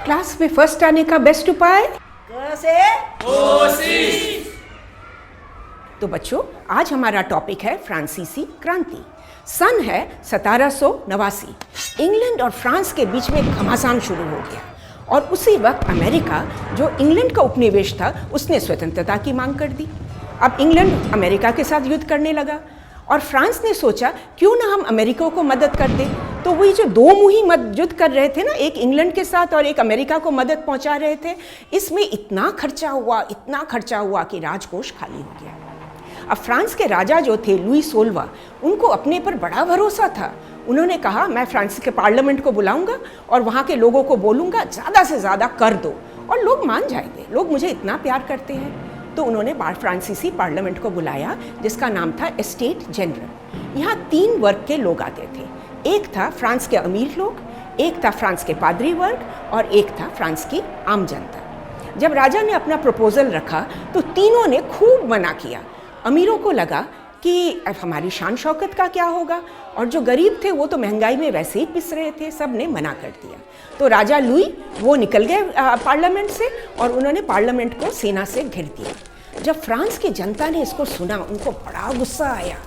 Class में first आने का बेस्ट उपाय कैसे? कोशिश। तो बच्चों, आज हमारा टॉपिक है फ्रांसीसी क्रांति। सन है 1789। इंग्लैंड और फ्रांस के बीच में घमासान शुरू हो गया और उसी वक्त अमेरिका, जो इंग्लैंड का उपनिवेश था, उसने स्वतंत्रता की मांग कर दी। अब इंग्लैंड अमेरिका के साथ युद्ध करने लगा और फ्रांस ने सोचा क्यों ना हम अमेरिका को मदद कर दें। तो वही जो दो मुही युद्ध कर रहे थे ना, एक इंग्लैंड के साथ और एक अमेरिका को मदद पहुंचा रहे थे, इसमें इतना खर्चा हुआ कि राजकोष खाली हो गया। अब फ्रांस के राजा जो थे लुई 16वां, उनको अपने पर बड़ा भरोसा था। उन्होंने कहा मैं फ्रांस के पार्लियामेंट को बुलाऊंगा और वहाँ के लोगों को बोलूँगा ज़्यादा से ज़्यादा कर दो और लोग मान जाएंगे, लोग मुझे इतना प्यार करते हैं। तो उन्होंने फ्रांसीसी पार्लियामेंट को बुलाया जिसका नाम था एस्टेट जनरल। यहाँ 3 वर्ग के लोग आते थे। एक था फ्रांस के अमीर लोग, एक था फ्रांस के पादरी वर्ग और एक था फ्रांस की आम जनता। जब राजा ने अपना प्रपोजल रखा तो तीनों ने खूब मना किया। अमीरों को लगा कि अब हमारी शान शौकत का क्या होगा, और जो गरीब थे वो तो महंगाई में वैसे ही पिस रहे थे, सब ने मना कर दिया। तो राजा लुई वो निकल गए पार्लियामेंट से और उन्होंने पार्लियामेंट को सेना से घेर दिया। जब फ्रांस की जनता ने इसको सुना, उनको बड़ा गुस्सा आया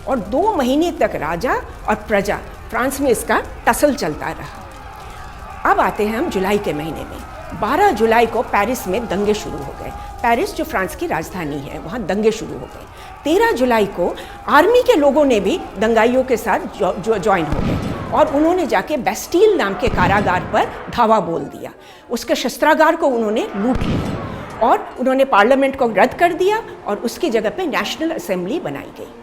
और 2 महीने तक राजा और प्रजा फ्रांस में इसका टसल चलता रहा। अब आते हैं हम जुलाई के महीने में। 12 जुलाई को पेरिस में दंगे शुरू हो गए। पेरिस जो फ्रांस की राजधानी है, वहाँ दंगे शुरू हो गए। 13 जुलाई को आर्मी के लोगों ने भी दंगाइयों के साथ ज्वाइन हो गए और उन्होंने जाके बेस्टील नाम के कारागार पर धावा बोल दिया। उसके शस्त्रागार को उन्होंने लूट लिया और उन्होंने पार्लियामेंट को रद्द कर दिया और उसकी जगह पे नेशनल असेंबली बनाई गई।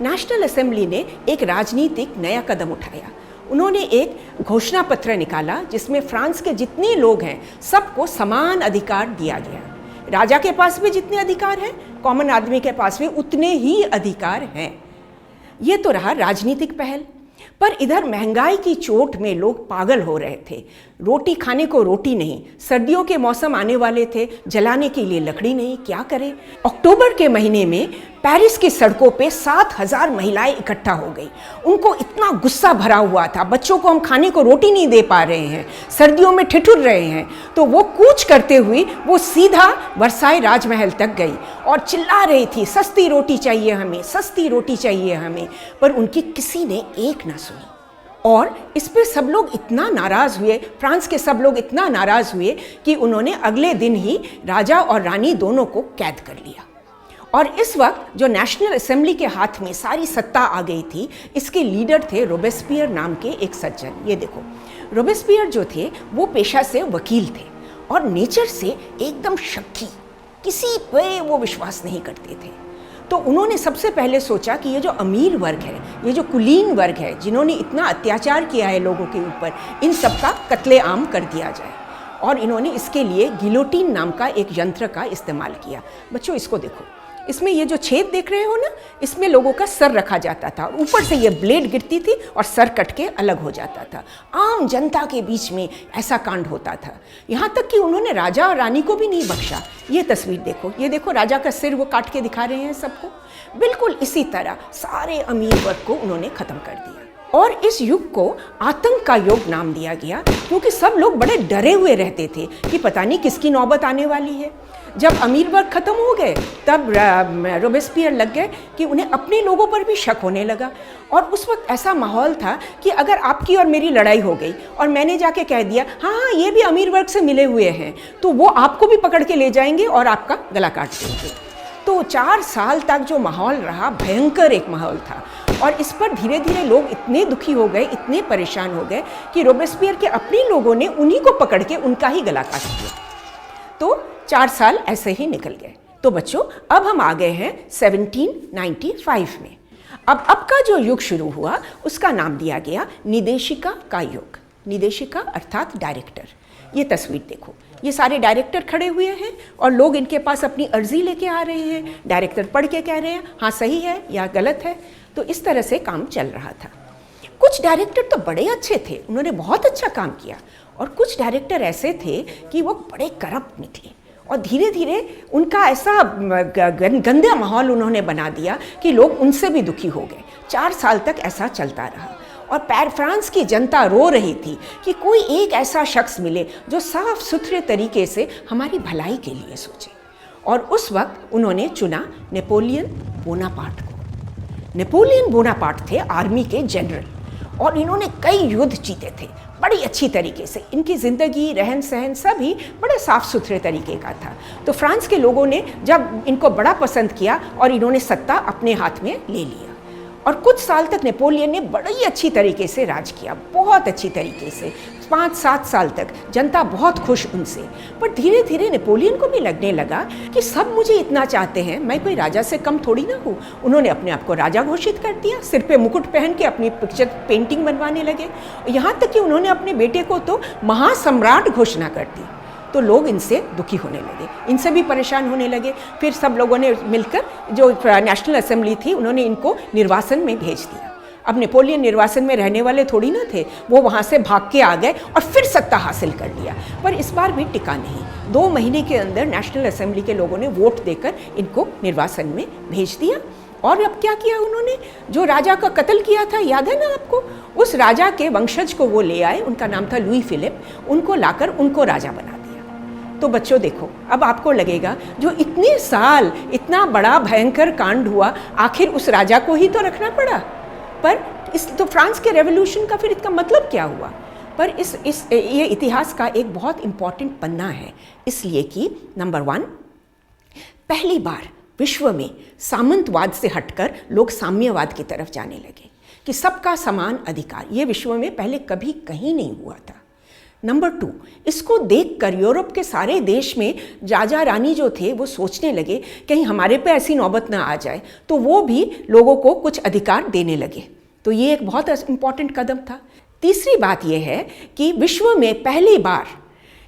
नेशनल असेंबली ने एक राजनीतिक नया कदम उठाया। उन्होंने एक घोषणा पत्र निकाला जिसमें फ्रांस के जितने लोग हैं सबको समान अधिकार दिया गया। राजा के पास भी जितने अधिकार हैं, कॉमन आदमी के पास भी उतने ही अधिकार हैं। ये तो रहा राजनीतिक पहल। पर इधर महंगाई की चोट में लोग पागल हो रहे थे। रोटी खाने को रोटी नहीं, सर्दियों के मौसम आने वाले थे, जलाने के लिए लकड़ी नहीं, क्या करें। अक्टूबर के महीने में पेरिस की सड़कों पे 7000 महिलाएं इकट्ठा हो गई। उनको इतना गुस्सा भरा हुआ था, बच्चों को हम खाने को रोटी नहीं दे पा रहे हैं, सर्दियों में ठिठुर रहे हैं। तो वो कूच करते हुए वो सीधा वर्साई राजमहल तक गई और चिल्ला रही थी सस्ती रोटी चाहिए हमें, सस्ती रोटी चाहिए हमें। पर उनकी किसी ने एक ना सुनी और इस पे सब लोग इतना नाराज हुए, फ्रांस के सब लोग इतना नाराज हुए कि उन्होंने अगले दिन ही राजा और रानी दोनों को कैद कर लिया। और इस वक्त जो नेशनल असेंबली के हाथ में सारी सत्ता आ गई थी, इसके लीडर थे रोबेस्पियर नाम के एक सज्जन। ये देखो, रोबेस्पियर जो थे वो पेशा से वकील थे और नेचर से एकदम शक्की, किसी पे वो विश्वास नहीं करते थे। तो उन्होंने सबसे पहले सोचा कि ये जो अमीर वर्ग है, ये जो कुलीन वर्ग है, जिन्होंने इतना अत्याचार किया है लोगों के ऊपर, इन सबका कत्लेआम कर दिया जाए। और इन्होंने इसके लिए गिलोटिन नाम का एक यंत्र का इस्तेमाल किया। बच्चों इसको देखो, इसमें ये जो छेद देख रहे हो ना, इसमें लोगों का सर रखा जाता था, ऊपर से ये ब्लेड गिरती थी और सर कट के अलग हो जाता था। आम जनता के बीच में ऐसा कांड होता था, यहाँ तक कि उन्होंने राजा और रानी को भी नहीं बख्शा। ये तस्वीर देखो, ये देखो राजा का सिर वो काट के दिखा रहे हैं सबको। बिल्कुल इसी तरह सारे अमीर वर्ग को उन्होंने खत्म कर दिया और इस युग को आतंक का युग नाम दिया गया, क्योंकि सब लोग बड़े डरे हुए रहते थे कि पता नहीं किसकी नौबत आने वाली है। जब अमीर वर्ग खत्म हो गए तब रोबेस्पियर लग गए कि उन्हें अपने लोगों पर भी शक होने लगा। और उस वक्त ऐसा माहौल था कि अगर आपकी और मेरी लड़ाई हो गई और मैंने जाके कह दिया हाँ हाँ ये भी अमीर वर्ग से मिले हुए हैं, तो वो आपको भी पकड़ के ले जाएंगे और आपका गला काट देंगे। तो 4 साल तक जो माहौल रहा, भयंकर एक माहौल था। और इस पर धीरे धीरे लोग इतने दुखी हो गए, इतने परेशान हो गए कि रोबेस्पियर के अपने लोगों ने उन्हीं को पकड़ के उनका ही गला काट दिया। तो 4 साल ऐसे ही निकल गए। तो बच्चों अब हम आ गए हैं 1795 में। अब का जो युग शुरू हुआ उसका नाम दिया गया निदेशिका का युग। निदेशिका अर्थात डायरेक्टर। ये तस्वीर देखो, ये सारे डायरेक्टर खड़े हुए हैं और लोग इनके पास अपनी अर्जी लेके आ रहे हैं। डायरेक्टर पढ़ के कह रहे हैं हाँ सही है या गलत है। तो इस तरह से काम चल रहा था। कुछ डायरेक्टर तो बड़े अच्छे थे, उन्होंने बहुत अच्छा काम किया, और कुछ डायरेक्टर ऐसे थे कि वो बड़े करप्ट निकले और धीरे धीरे उनका ऐसा गंदा माहौल उन्होंने बना दिया कि लोग उनसे भी दुखी हो गए। 4 साल तक ऐसा चलता रहा और फ्रांस की जनता रो रही थी कि कोई एक ऐसा शख्स मिले जो साफ सुथरे तरीके से हमारी भलाई के लिए सोचे। और उस वक्त उन्होंने चुना नेपोलियन बोनापार्ट को। नेपोलियन बोनापार्ट थे आर्मी के जनरल और इन्होंने कई युद्ध जीते थे बड़ी अच्छी तरीके से। इनकी ज़िंदगी, रहन सहन सभी बड़े साफ़ सुथरे तरीके का था। तो फ्रांस के लोगों ने जब इनको बड़ा पसंद किया और इन्होंने सत्ता अपने हाथ में ले लिया। और कुछ साल तक नेपोलियन ने बड़ी अच्छी तरीके से राज किया, बहुत अच्छी तरीके से, 5-7 साल तक जनता बहुत खुश उनसे। पर धीरे धीरे नेपोलियन को भी लगने लगा कि सब मुझे इतना चाहते हैं, मैं कोई राजा से कम थोड़ी ना हूँ। उन्होंने अपने आप को राजा घोषित कर दिया, सिर पे मुकुट पहन के अपनी पिक्चर पेंटिंग बनवाने लगे। यहाँ तक कि उन्होंने अपने बेटे को तो महासम्राट घोषणा कर दी। तो लोग इनसे दुखी होने लगे, इनसे भी परेशान होने लगे। फिर सब लोगों ने मिलकर जो नेशनल असेंबली थी उन्होंने इनको निर्वासन में भेज दिया। अब नेपोलियन निर्वासन में रहने वाले थोड़ी ना थे, वो वहाँ से भाग के आ गए और फिर सत्ता हासिल कर लिया। पर इस बार भी टिका नहीं। 2 महीने के अंदर नेशनल असेंबली के लोगों ने वोट देकर इनको निर्वासन में भेज दिया। और अब क्या किया उन्होंने, जो राजा का कत्ल किया था याद है ना आपको, उस राजा के वंशज को वो ले आए, उनका नाम था लुई फिलिप, उनको लाकर उनको राजा बना दिया। तो बच्चों देखो, अब आपको लगेगा जो इतने साल इतना बड़ा भयंकर कांड हुआ, आखिर उस राजा को ही तो रखना पड़ा। पर तो फ्रांस के रेवोल्यूशन का फिर इसका मतलब क्या हुआ? पर ये इतिहास का एक बहुत इम्पॉर्टेंट पन्ना है, इसलिए कि नंबर 1, पहली बार विश्व में सामंतवाद से हटकर लोग साम्यवाद की तरफ जाने लगे कि सबका समान अधिकार। ये विश्व में पहले कभी कहीं नहीं हुआ था। नंबर 2, इसको देखकर यूरोप के सारे देश में राजा रानी जो थे वो सोचने लगे कहीं हमारे पे ऐसी नौबत ना आ जाए, तो वो भी लोगों को कुछ अधिकार देने लगे। तो ये एक बहुत इम्पॉर्टेंट कदम था। तीसरी बात यह है कि विश्व में पहली बार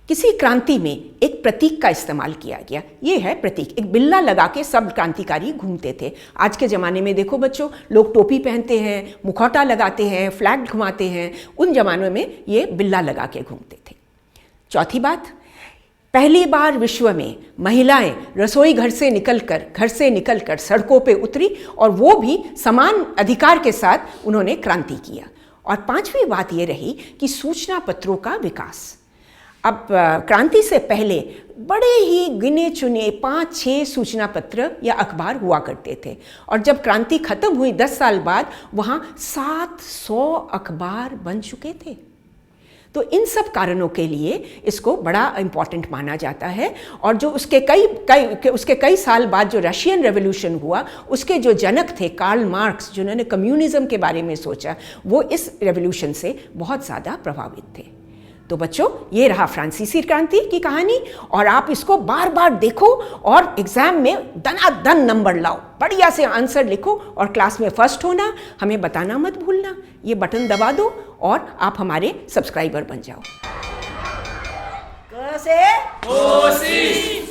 किसी क्रांति में एक प्रतीक का इस्तेमाल किया गया। ये है प्रतीक, एक बिल्ला लगा के सब क्रांतिकारी घूमते थे। आज के ज़माने में देखो बच्चों, लोग टोपी पहनते हैं, मुखौटा लगाते हैं, फ्लैग घुमाते हैं। उन ज़मानों में ये बिल्ला लगा के घूमते थे। चौथी बात, पहली बार विश्व में महिलाएं रसोई घर से निकलकर सड़कों पे उतरी और वो भी समान अधिकार के साथ उन्होंने क्रांति किया। और पांचवी बात ये रही कि सूचना पत्रों का विकास। अब क्रांति से पहले बड़े ही गिने चुने 5-6 सूचना पत्र या अखबार हुआ करते थे, और जब क्रांति खत्म हुई 10 साल बाद वहाँ 700 अखबार बन चुके थे। तो इन सब कारणों के लिए इसको बड़ा इम्पॉर्टेंट माना जाता है। और जो उसके कई साल बाद जो रशियन रेवोल्यूशन हुआ, उसके जो जनक थे कार्ल मार्क्स, जिन्होंने कम्युनिज्म के बारे में सोचा, वो इस रेवोल्यूशन से बहुत ज़्यादा प्रभावित थे। तो बच्चों, ये रहा फ्रांसीसी क्रांति की कहानी, और आप इसको बार बार देखो और एग्जाम में दनादन नंबर लाओ, बढ़िया से आंसर लिखो और क्लास में फर्स्ट होना, हमें बताना मत भूलना। ये बटन दबा दो और आप हमारे सब्सक्राइबर बन जाओ। कोसी